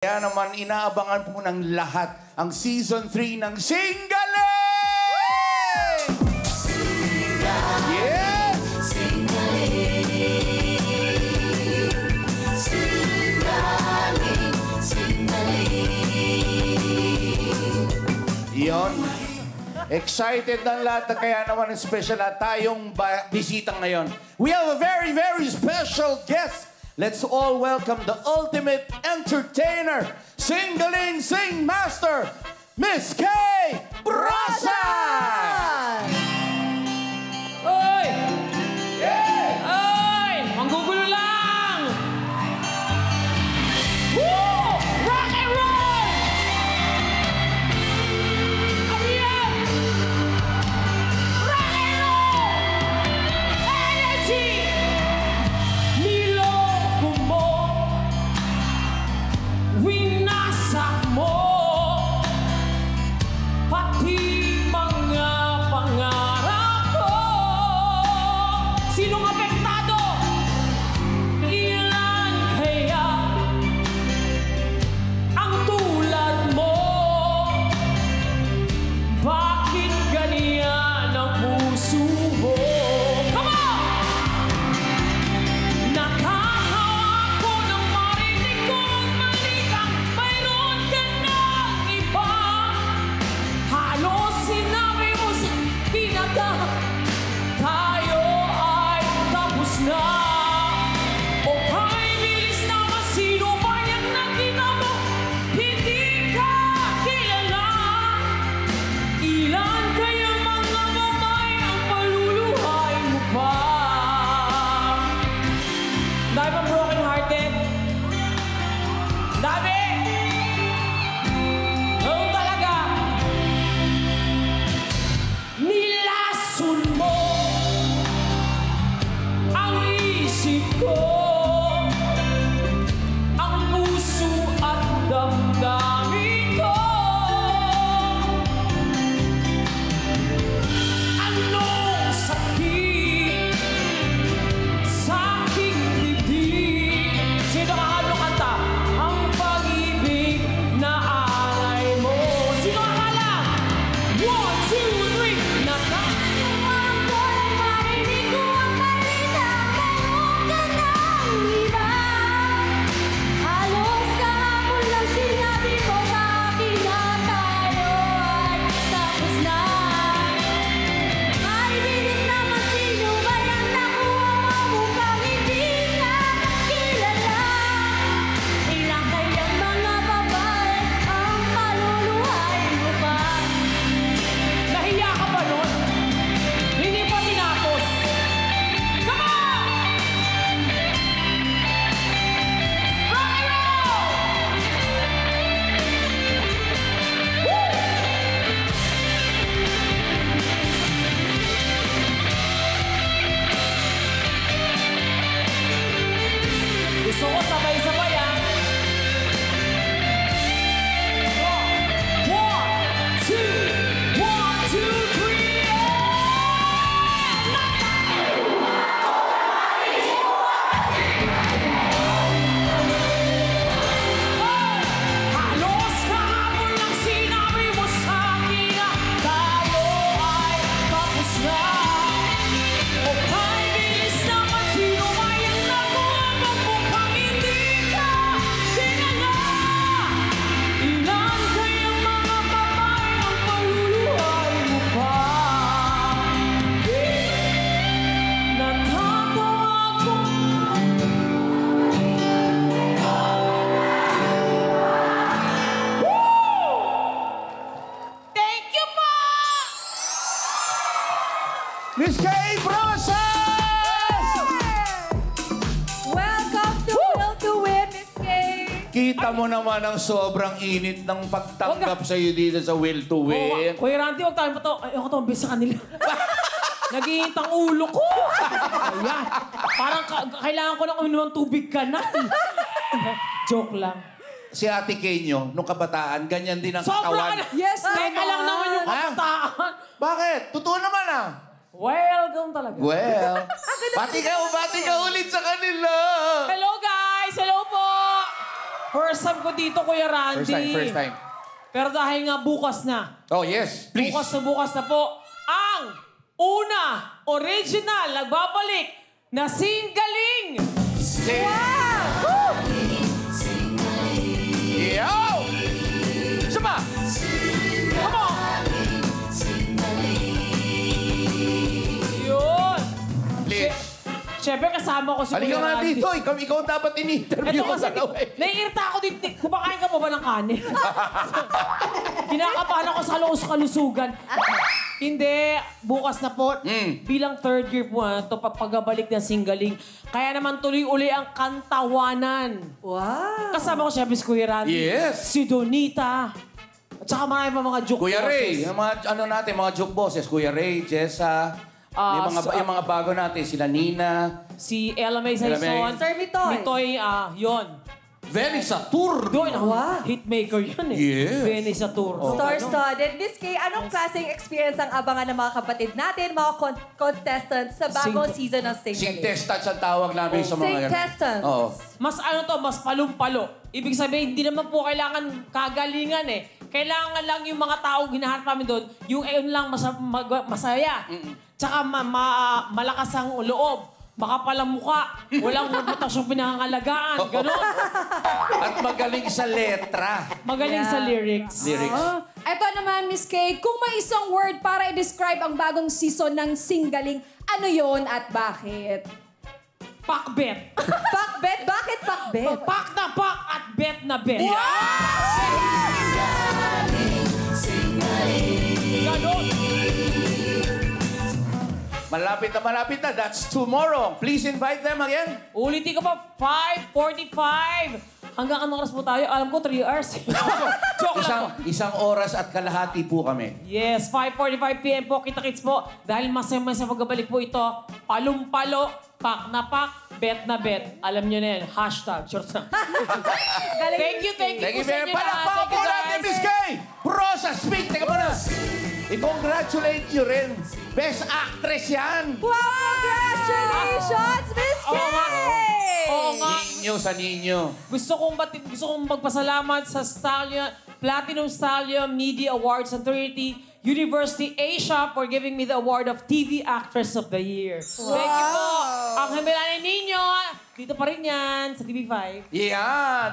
Kaya naman, inaabangan po ng lahat ang Season 3 ng Singaling! Yes! Singaling! Singaling! Singaling! Yun. Excited na lahat, kaya naman special na tayong bisita ngayon. We have a very, very special guest. Let's all welcome the ultimate entertainer, Singaling Sing Master, Miss K. Brosa! Oy! Yeah! Oy! Manggugulo lang! Woo! Rock and roll! Ano yan? Rock and roll! Energy! Niloko mo, winasak mo, pati mga pangarap ko. Sinong apektado? Ilan kaya ang tulad mo? Bakit ganyan ang puso mo? Come on! Natatawa ko nang marinig ko ang balitang mayroon ka ng iba. Halos sinabi mo sa pinaka, tayo ay tapos na. O kay bilis naman, sino ba yan nakita mo? Hindi ka kilala. Ilan kaya mga babae ang paluluhay mo pa? Dahil bang broken hearted? Dami! Oo talaga! Nilason mo ang isip ko, ang puso at damdamin ko. Anong sakit sa aking dibdib? Sino kakalo kanta? Ang pag-ibig na alay mo. Sino kakala? 1, 2, 3. Natatawa ko nang marinig ko ang balita, mayroon ka ng iba. Halos kahapon lang sinabi mo sa akin na tayo ay tapos na. Ay bilis naman, sino ba yan nakuha mo mukhang hindi ka kilala? Ilang kayang mga babae ang paluluhay mo pa? Nahiya ka ba nun? Hindi pa tinapos. Come on! Rock and roll! Woo! Gusto ko sabay-sabay, ah. 1, 2, 3, halos kahapon lang sinabi mo sa akin na tayo ay tapos na. O kay bilis naman, sino ba yung nakuha mo mukhang hindi ka kilala? Ilan kayang mga babae ang paluluhay mo pa? Natatawa ko. Thank you po! Miss K. Brosa! Welcome to Will to Win, Miss Kay. Kita mo naman ang sobrang init ng pagtanggap sa iyo dito sa Will to Win. Kuya Randy, huwag tayo pa to. Ayoko to, ambis sa kanila. Nag-iinit ang ulo ko. Ayan. Parang kailangan ko ng uminom ng tubig ka na. Joke lang. Si Ate Kay nyo, nung kabataan, ganyan din ang katawan. Sobrang Yes, Teka lang naman yung Ha? kabataan. Bakit? Totoo naman ah. Welcome talaga. Well, bati ka ulit sa kanila. Hello guys! Hello po! First time ko dito, Kuya Randy. First time. Pero dahil nga bukas na. Oh, yes. Please. Bukas na po, ang una, original, nagbabalik na singgaling. Wow! Yo! Sama! Come on! Yun. Please. Siyempre, kasama ko si Halika Kuya nga Randy. dito. Ikaw dapat in-interview Ito ko kasi, sa laway. naiirita ako dito. Kumakain ka mo ba ng kanin? Kinakabahan ako sa kalusugan. Hindi, bukas na po. Bilang third year po ito, pagbabalik ng singgaling. Kaya naman tuloy uli ang kantawanan. Wow. Kasama ko siyempre si Kuya Randy. Yes. Si Donita. At saka marami pa mga joke Kuya Ray, bosses. yung mga, mga joke bosses. Kuya Ray, Jessa. Yung mga bago natin, sila Nina. Si Ella May Ella May. Saison. Sir Mitoy. Mitoy, yun. Very Saturn. Doon, Wow. hitmaker yun eh. Yes. Venice sa tour. Star-studded. Miss Kay, anong klaseng experience ang abangan ng mga kapatid natin, mga contestants sa bagong season ng Singgaling? Sing-testats ang tawag namin sa mga yan. Sing-testants. Oo. Mas mas palumpalo. Ibig sabihin, hindi naman po kailangan kagalingan eh. Kailangan lang yung mga taong hinahanap namin doon, yung ayun lang masaya. Tsaka malakas ang loob. Makapal ang mukha. Walang reputasyong pinangangalagaan. Ganon. At magaling sa letra. Magaling sa lyrics. Ito naman, Miss Kay, kung may isang word para i-describe ang bagong season ng Singgaling, ano yon at bakit? Pakbet. Pakbet? Bakit pakbet? Pak na pak at bet na bet. Ganon. Malapit na. That's tomorrow. Please invite them again. Ulitin ko pa, 5:45. Hanggang anong oras po tayo? Alam ko, 3 hours. Joke lang po. Isang oras at kalahati po kami. Yes, 5:45 p.m. po, kita-kits po. Dahil masaya-masaya pagbabalik po ito, palumpalo, pak na pak, bet na bet. Alam nyo na yan, hashtag, short na. Thank you Thank you po sa very inyo much. lahat. Palakpakan Thank po you, natin, guys. Miss Kay! Prosa, speak! Teka muna. I-congratulate nyo rin. Best actress yan. Wow! Congratulations, Miss Oo nga. Kay! Oo nga. Ninyo sa ninyo. Gusto kong magpasalamat sa Platinum Stallion Media Awards and 30 University Asia for giving me the award of TV Actress of the Year. Thank you po. Ang Himilani Ninyo, dito pa rin yan sa TV5. Yeah.